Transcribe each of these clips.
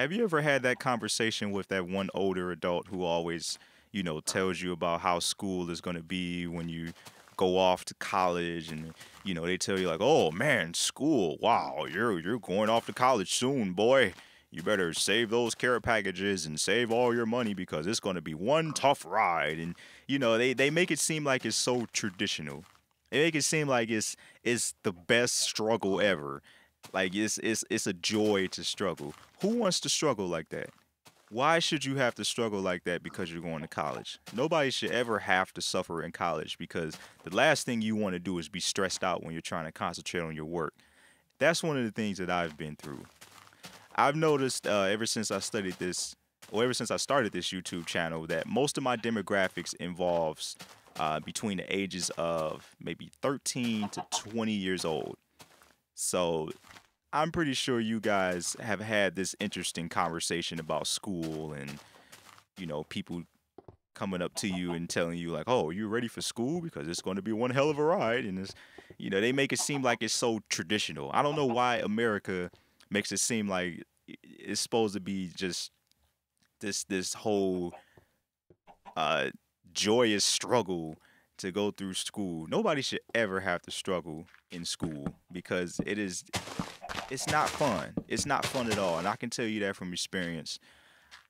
Have you ever had that conversation with that one older adult who always, tells you about how school is going to be when you go off to college and they tell you like, "Oh man, school. Wow, you're going off to college soon, boy. You better save those care packages and save all your money because it's going to be one tough ride." And they make it seem like it's so traditional. They make it seem like it's the best struggle ever. Like it's a joy to struggle. Who wants to struggle like that? Why should you have to struggle like that because you're going to college? Nobody should ever have to suffer in college because the last thing you want to do is be stressed out when you're trying to concentrate on your work. That's one of the things that I've been through. I've noticed ever since I studied this, or ever since I started this YouTube channel, that most of my demographics involves between the ages of maybe 13 to 20 years old. So I'm pretty sure you guys have had this interesting conversation about school and, people coming up to you and telling you like, "Oh, you ready for school? Because it's going to be one hell of a ride." And they make it seem like it's so traditional. I don't know why America makes it seem like it's supposed to be just this whole uh, joyous struggle to go through school. Nobody should ever have to struggle in school because it's not fun. It's not fun at all. And I can tell you that from experience.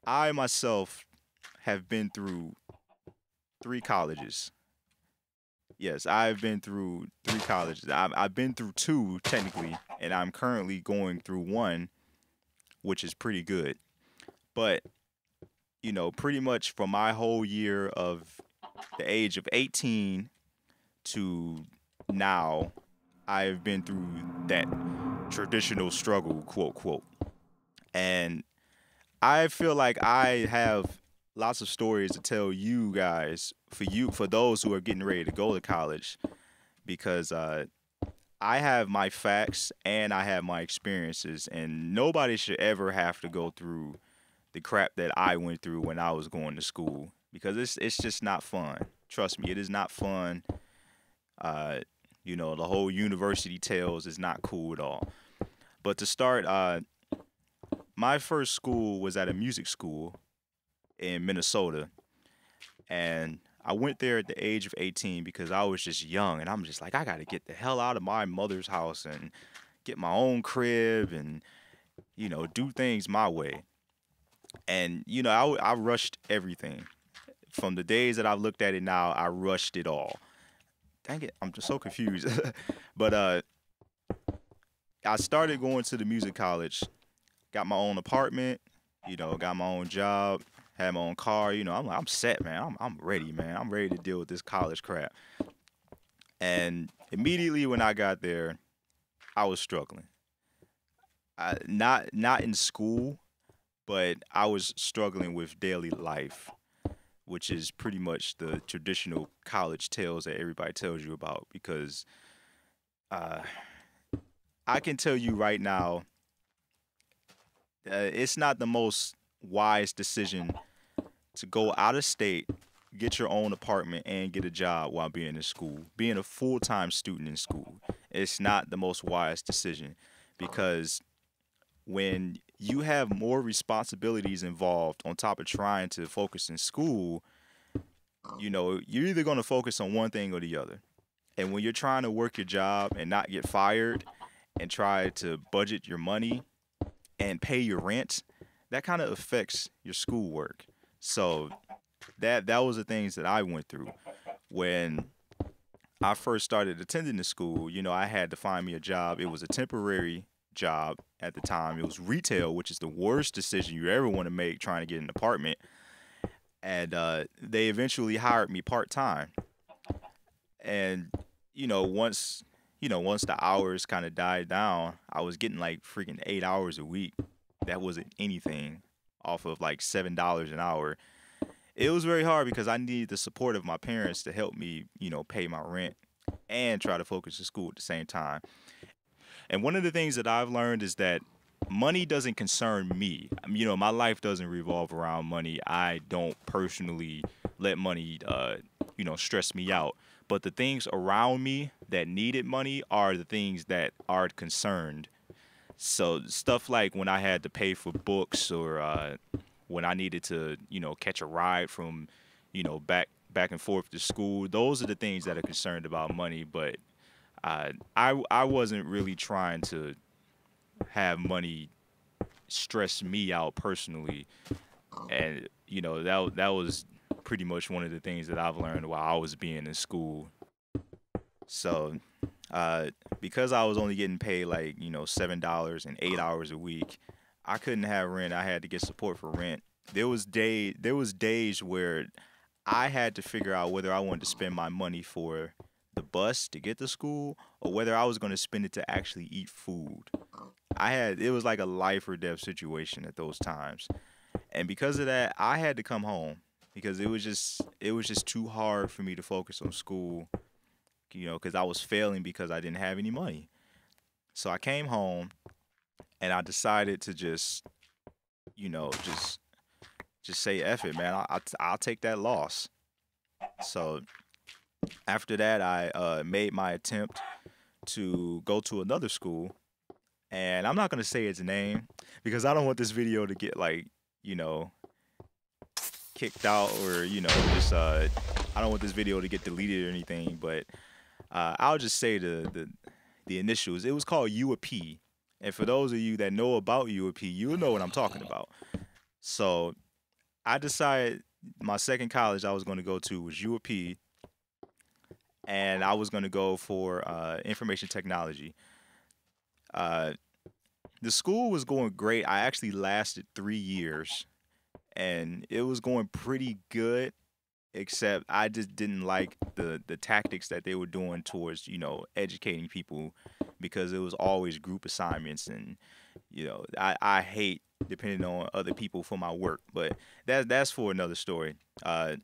I myself have been through three colleges. Yes, I've been through three colleges. I've been through two technically, and I'm currently going through one, which is pretty good. But, pretty much from my whole year of the age of 18 to now, I've been through that traditional struggle, quote, quote. And I feel like I have lots of stories to tell you guys, for those who are getting ready to go to college, because I have my facts and I have my experiences, and nobody should ever have to go through the crap that I went through when I was going to school because it's just not fun. Trust me, it is not fun. Uh, the whole university tales is not cool at all. But to start, my first school was at a music school in Minnesota, and I went there at the age of 18 because I was just young, and I'm just like, I got to get the hell out of my mother's house and get my own crib and do things my way. And I rushed everything. From the days that I've looked at it now, I rushed it all. Dang it, I'm just so confused. But I started going to the music college, got my own apartment, got my own job, had my own car. I'm set, man. I'm ready, man. I'm ready to deal with this college crap. And immediately when I got there, I was struggling. Not in school, but I was struggling with daily life, which is pretty much the traditional college tales that everybody tells you about. Because uh, I can tell you right now, it's not the most wise decision to go out of state, get your own apartment, and get a job while being in school. Being a full time student in school, it's not the most wise decision because when you have more responsibilities involved on top of trying to focus in school, you're either going to focus on one thing or the other. And when you're trying to work your job and not get fired and try to budget your money and pay your rent, that kind of affects your schoolwork. So that was the things that I went through when I first started attending the school. I had to find me a job. It was a temporary job at the time. It was retail, which is the worst decision you ever want to make trying to get an apartment. And they eventually hired me part time. And once the hours kind of died down, I was getting like freaking 8 hours a week. That wasn't anything off of like $7 an hour. It was very hard because I needed the support of my parents to help me, pay my rent and try to focus at school at the same time. And one of the things that I've learned is that money doesn't concern me. My life doesn't revolve around money. I don't personally let money, stress me out. But the things around me that needed money are the things that are concerned. So stuff like when I had to pay for books or when I needed to, catch a ride from, back and forth to school, those are the things that are concerned about money. But I wasn't really trying to have money stress me out personally, and that was pretty much one of the things that I've learned while I was being in school. So uh, because I was only getting paid like $7 and 8 hours a week, I couldn't have rent. I had to get support for rent. There was days where I had to figure out whether I wanted to spend my money for the bus to get to school or whether I was going to spend it to actually eat food. It was like a life or death situation at those times. And because of that, I had to come home because it was just too hard for me to focus on school, because I was failing because I didn't have any money. So I came home and I decided to just, you know, just just say F it, man. I'll take that loss. So after that, I made my attempt to go to another school, and I'm not gonna say its name because I don't want this video to get like you know kicked out or just I don't want this video to get deleted or anything. But I'll just say the initials. It was called U of P, and for those of you that know about U of P, you'll know what I'm talking about. So I decided my second college I was going to go to was U of P, and I was going to go for information technology. Uh, the school was going great. I actually lasted 3 years, and it was going pretty good. Except I just didn't like the tactics that they were doing towards educating people, because it was always group assignments, and I hate depending on other people for my work. But that's for another story. Uh,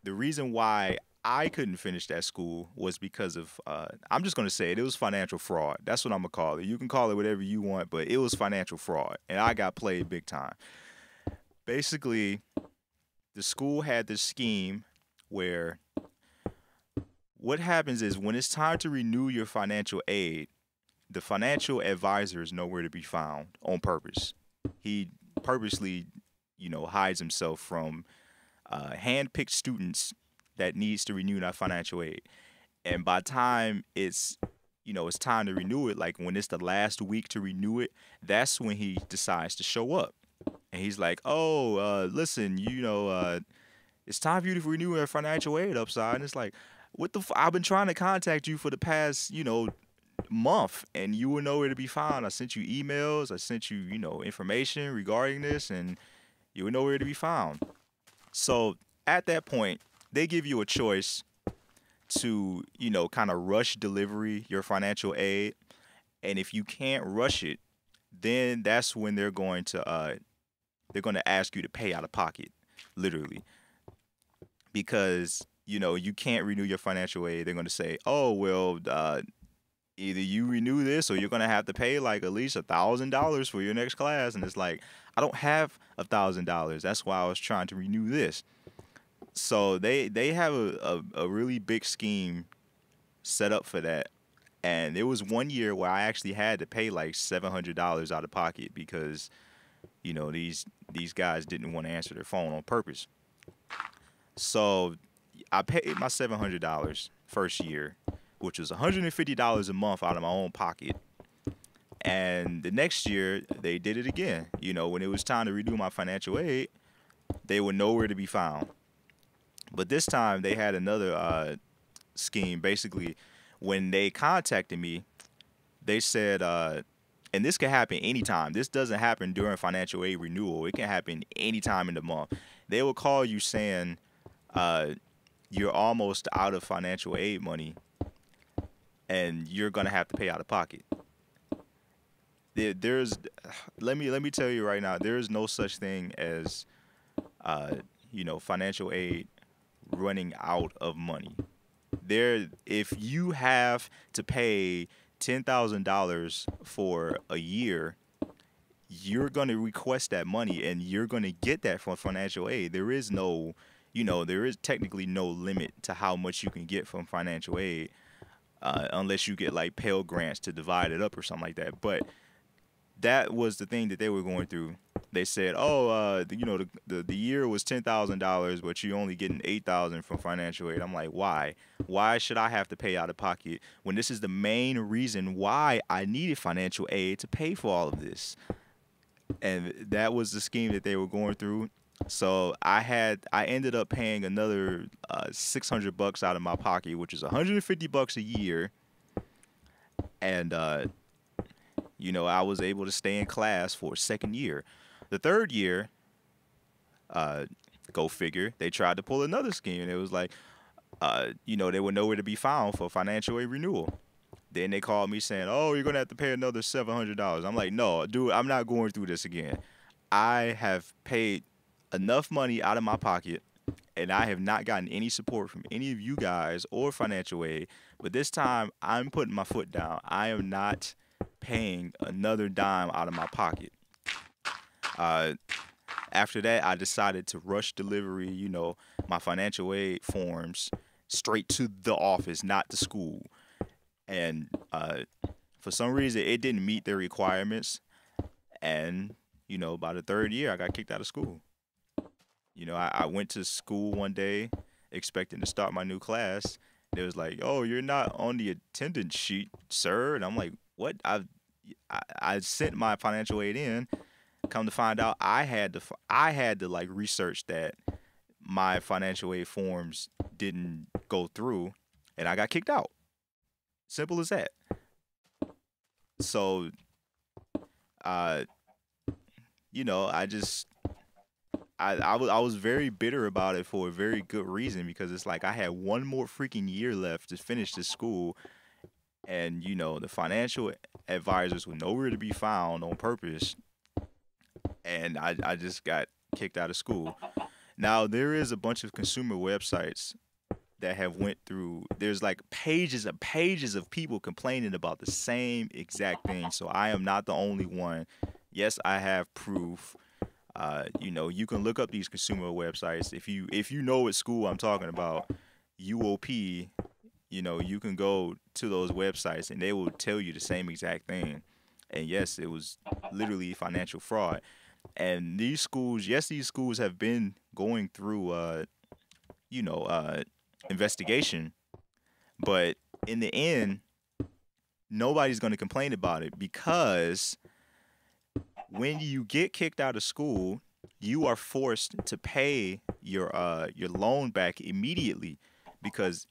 the reason why I couldn't finish that school was because of I'm just gonna say it. It was financial fraud. That's what I'm gonna call it. You can call it whatever you want, but it was financial fraud, and I got played big time. Basically, the school had this scheme where what happens is when it's time to renew your financial aid, the financial advisor is nowhere to be found on purpose. He purposely, hides himself from hand-picked students that needs to renew that financial aid. And by the time it's time to renew it, like when it's the last week to renew it, that's when he decides to show up. And he's like, "Oh, listen, it's time for you to renew your financial aid upside." And it's like, "What the? I've been trying to contact you for the past, month, and you were nowhere to be found. I sent you emails, I sent you, information regarding this, and you were nowhere to be found." So at that point, they give you a choice to, kind of rush delivery your financial aid, and if you can't rush it, then that's when they're going to ask you to pay out of pocket, literally, because you can't renew your financial aid. They're going to say, "Oh well, either you renew this or you're going to have to pay like at least $1,000 for your next class." And it's like, I don't have $1,000. That's why I was trying to renew this. So they have a really big scheme set up for that. And there was one year where I actually had to pay like $700 out of pocket because these guys didn't want to answer their phone on purpose. So I paid my $700 first year, which was $150 a month out of my own pocket. And the next year they did it again. When it was time to renew my financial aid, they were nowhere to be found. But this time they had another scheme. Basically, when they contacted me, they said, and this can happen anytime. This doesn't happen during financial aid renewal. It can happen anytime in the month. They will call you saying, you're almost out of financial aid money, and you're gonna have to pay out of pocket. There's, let me tell you right now, there is no such thing as, financial aid running out of money. If you have to pay $10,000 for a year, you're going to request that money and you're going to get that from financial aid. There is technically no limit to how much you can get from financial aid, unless you get like Pell Grants to divide it up or something like that. But that was the thing that they were going through. They said, "Oh, the year was $10,000, but you only getting 8,000 from financial aid." I'm like, "Why? Why should I have to pay out of pocket when this is the main reason why I needed financial aid to pay for all of this?" And that was the scheme that they were going through. So I ended up paying another $600 out of my pocket, which is $150 a year, and I was able to stay in class for a second year. The third year, uh, go figure, they tried to pull another scheme, and it was like, they were nowhere to be found for financial aid renewal. Then they called me saying, "Oh, you're gonna have to pay another $700." I'm like, "No, dude, I'm not going through this again. I have paid enough money out of my pocket, and I have not gotten any support from any of you guys or financial aid. But this time, I'm putting my foot down. I am not paying another dime out of my pocket." Uh, After that, I decided to rush delivery, my financial aid forms straight to the office, not the school. And for some reason, it didn't meet their requirements. And, by the third year, I got kicked out of school. I went to school one day expecting to start my new class. It was like, "Oh, you're not on the attendance sheet, sir." And I'm like, "What?" I sent my financial aid in. Come to find out, I had to like research that my financial aid forms didn't go through, and I got kicked out. Simple as that. So, uh, I just I was very bitter about it for a very good reason, because it's like I had one more freaking year left to finish this school, and the financial advisors were nowhere to be found on purpose, and I just got kicked out of school. Now there is a bunch of consumer websites that have went through. There's like pages and pages of people complaining about the same exact thing. So I am not the only one. Yes, I have proof. You can look up these consumer websites. If you know what school I'm talking about, UOP. You can go to those websites and they will tell you the same exact thing. And yes, it was literally financial fraud. And these schools, yes, these schools have been going through, you know, uh, investigation, but in the end, nobody's going to complain about it, because when you get kicked out of school, you are forced to pay your loan back immediately, because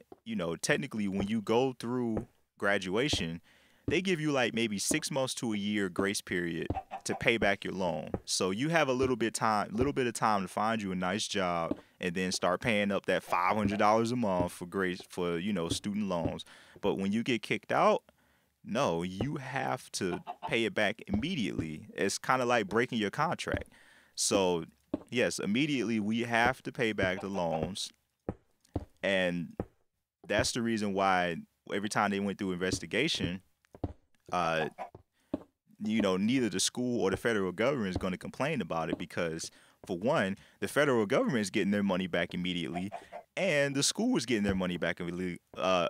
technically when you go through graduation, they give you like maybe 6 months to a year grace period to pay back your loan. So you have a little bit of time to find you a nice job and then start paying up that $500 a month for grace for student loans. But when you get kicked out, no, you have to pay it back immediately. It's kind of like breaking your contract. So, yes, immediately we have to pay back the loans. And that's the reason why every time they went through investigation, uh, neither the school or the federal government is going to complain about it, because, for one, the federal government is getting their money back immediately, and the school is getting their money back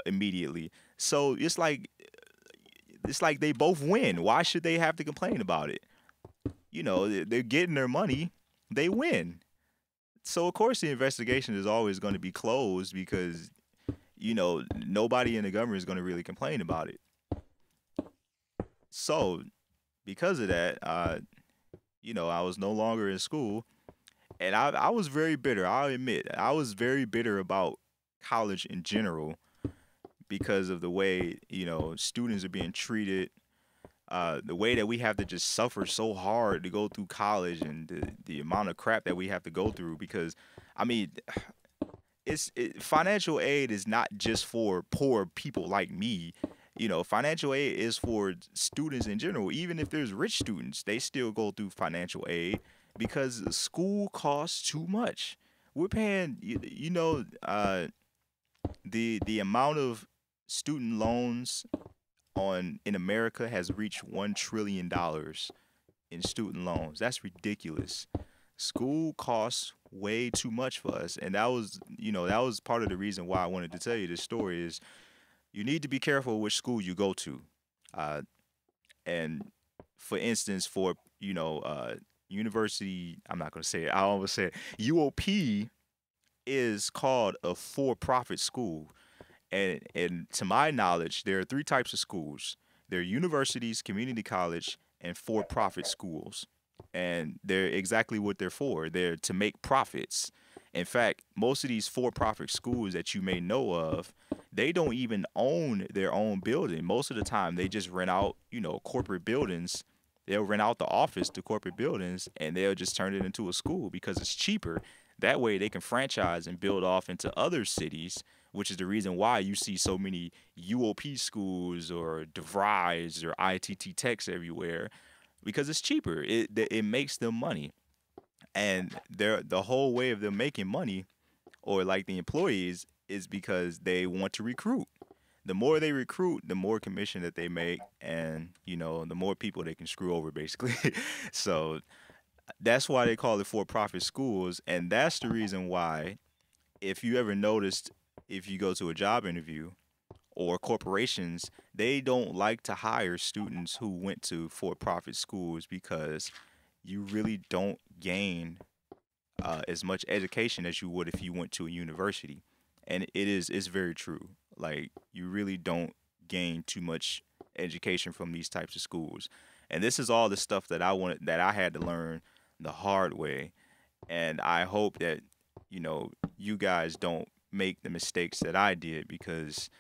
immediately. So it's like they both win. Why should they have to complain about it? They're getting their money, they win. So of course the investigation is always going to be closed, because nobody in the government is going to really complain about it. So because of that, I was no longer in school, and I was very bitter. I'll admit, I was very bitter about college in general, because of the way students are being treated, the way that we have to just suffer so hard to go through college, and the amount of crap that we have to go through. Because I mean, financial aid is not just for poor people like me. Financial aid is for students in general. Even if there's rich students, they still go through financial aid, because school costs too much. We're paying, the amount of student loans on in America has reached $1 trillion in student loans. That's ridiculous. School costs way too much for us, and that was part of the reason why I wanted to tell you this story. Is you need to be careful which school you go to, uh, and for instance, for university, I'm not gonna say it. I almost said UOP is called a for-profit school. And to my knowledge, there are three types of schools. There are universities, community college, and for-profit schools. And they're exactly what they're for. They're to make profits. In fact, most of these for-profit schools that you may know of, they don't even own their own building. Most of the time, they just rent out, corporate buildings. They'll rent out the office to corporate buildings, and they'll just turn it into a school because it's cheaper. That way, they can franchise and build off into other cities, which is the reason why you see so many UOP schools or DeVry's or ITT Techs everywhere, because it's cheaper. It makes them money, and the whole way of them making money, or like the employees, is because they want to recruit. The more they recruit, the more commission that they make, and the more people they can screw over, basically. So that's why they call it for-profit schools, and that's the reason why, if you ever noticed, if you go to a job interview or corporations, they don't like to hire students who went to for-profit schools because you really don't gain as much education as you would if you went to a university. And it's very true. Like, you really don't gain too much education from these types of schools. And this is all the stuff that I had to learn the hard way. And I hope that you guys don't make the mistakes that I did, because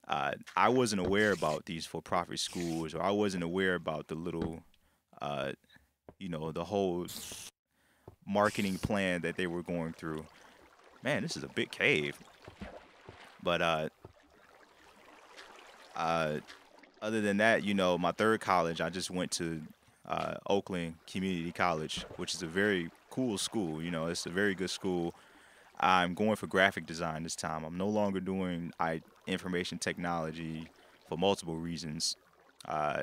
I wasn't aware about these for-profit schools, or I wasn't aware about the little, uh, the whole marketing plan that they were going through. Man, this is a big cave. But uh, other than that, my third college, I just went to Oakland Community College, which is a very cool school. It's a very good school. I'm going for graphic design this time. I'm no longer doing information technology for multiple reasons. Uh,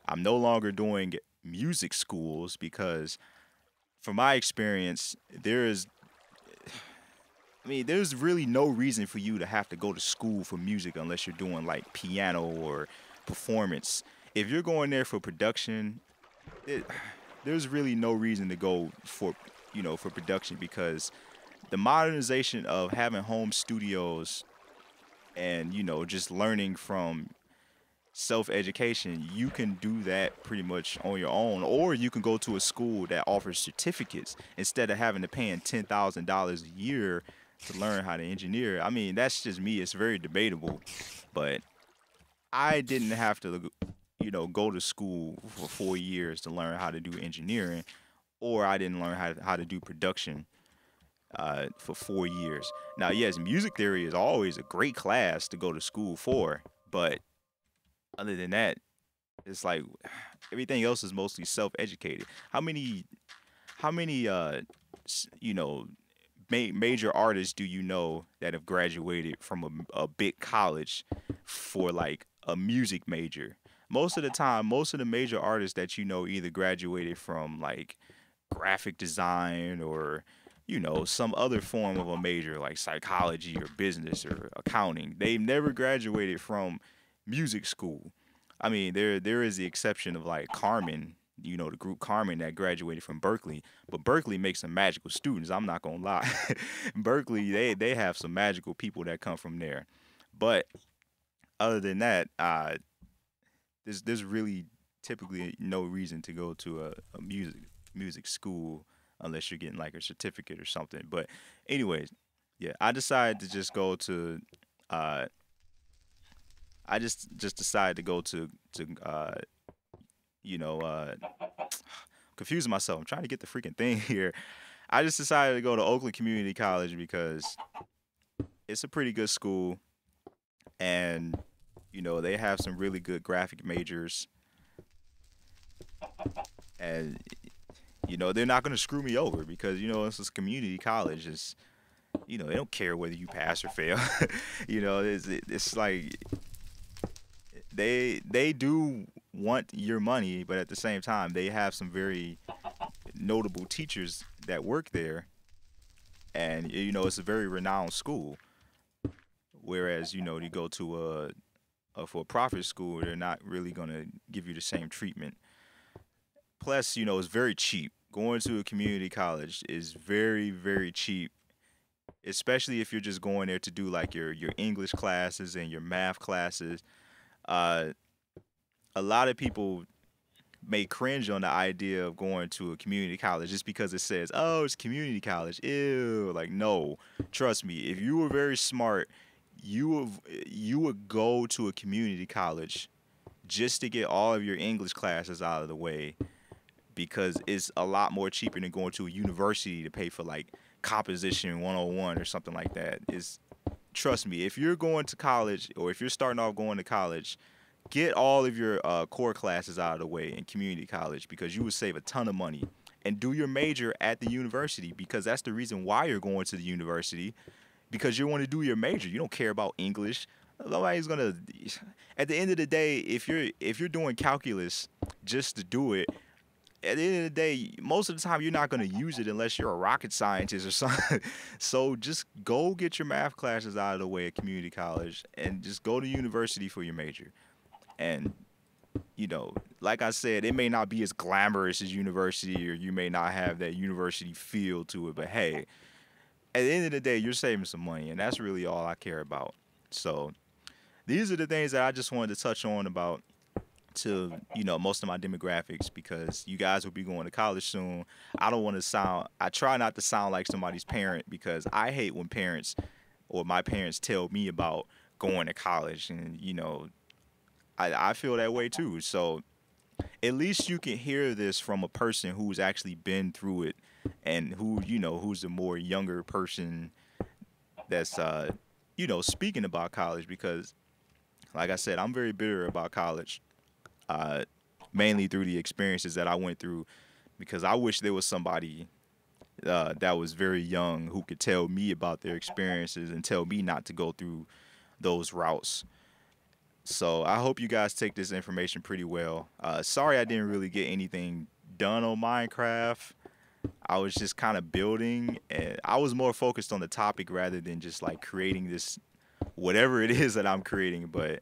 I'm no longer doing music schools because, from my experience, there's really no reason for you to have to go to school for music unless you're doing like piano or performance. If you're going there for production, it, there's really no reason to go for production, because the modernization of having home studios and just learning from self-education, you can do that pretty much on your own, or you can go to a school that offers certificates instead of having to paying $10,000 a year to learn how to engineer. I mean, that's just me. It's very debatable, but I didn't have to go to school for 4 years to learn how to do engineering, or I didn't learn how to do production for 4 years. Now, yes, music theory is always a great class to go to school for, but other than that, it's like everything else is mostly self-educated. How many major artists do you know that have graduated from a big college for like a music major? Most of the time, most of the major artists that either graduated from like graphic design, or some other form of a major like psychology or business or accounting. They've never graduated from music school. I mean, there is the exception of like Carmen, the group Carmen that graduated from Berkeley, but Berkeley makes some magical students. I'm not gonna lie. Berkeley, they have some magical people that come from there. But other than that, there's really typically no reason to go to a music school unless you're getting like a certificate or something. But anyways, yeah, I decided to just go to uh, I just decided to go to you know uh, confusing myself. I'm trying to get the freaking thing here. I just decided to go to Oakland Community College because it's a pretty good school, and they have some really good graphic majors, and they're not going to screw me over because it's this community college. It's they don't care whether you pass or fail. It's like they do want your money, but at the same time, they have some very notable teachers that work there, and it's a very renowned school. Whereas you go to a for-profit school, they're not really gonna give you the same treatment. Plus, it's very cheap. Going to a community college is very, very cheap, especially if you're just going there to do like your English classes and your math classes. Uh, a lot of people may cringe on the idea of going to a community college just because it says, "Oh, it's community college." Ew. Like, no. Trust me, if you were very smart, you would you would go to a community college just to get all of your English classes out of the way because it's a lot more cheaper than going to a university to pay for like composition 101 or something like that. Is Trust me, if you're going to college or if you're starting off going to college, get all of your core classes out of the way in community college because you would save a ton of money. And do your major at the university because that's the reason why you're going to the university because you want to do your major. You don't care about English. Nobody's gonna. At the end of the day, if you're doing calculus just to do it, at the end of the day, most of the time you're not going to use it unless you're a rocket scientist or something. So just go get your math classes out of the way at community college and just go to university for your major. And like I said, it may not be as glamorous as university, or you may not have that university feel to it. But hey, at the end of the day, you're saving some money, and that's really all I care about. So these are the things that I just wanted to touch on about to most of my demographics because you guys will be going to college soon. I try not to sound like somebody's parent because I hate when parents or my parents tell me about going to college, and I feel that way too. So at least you can hear this from a person who's actually been through it and who's a more younger person that's speaking about college because like I said, I'm very bitter about college, uh, mainly through the experiences that I went through because I wish there was somebody that was very young who could tell me about their experiences and tell me not to go through those routes. So I hope you guys take this information pretty well. Sorry I didn't really get anything done on Minecraft. I was just kind of building, and I was more focused on the topic rather than just like creating this whatever it is that I'm creating. But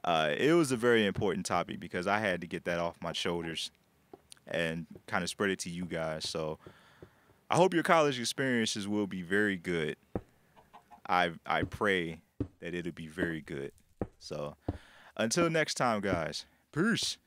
it was a very important topic because I had to get that off my shoulders and kind of spread it to you guys. So I hope your college experiences will be very good. I pray that it'll be very good. So until next time, guys. Peace.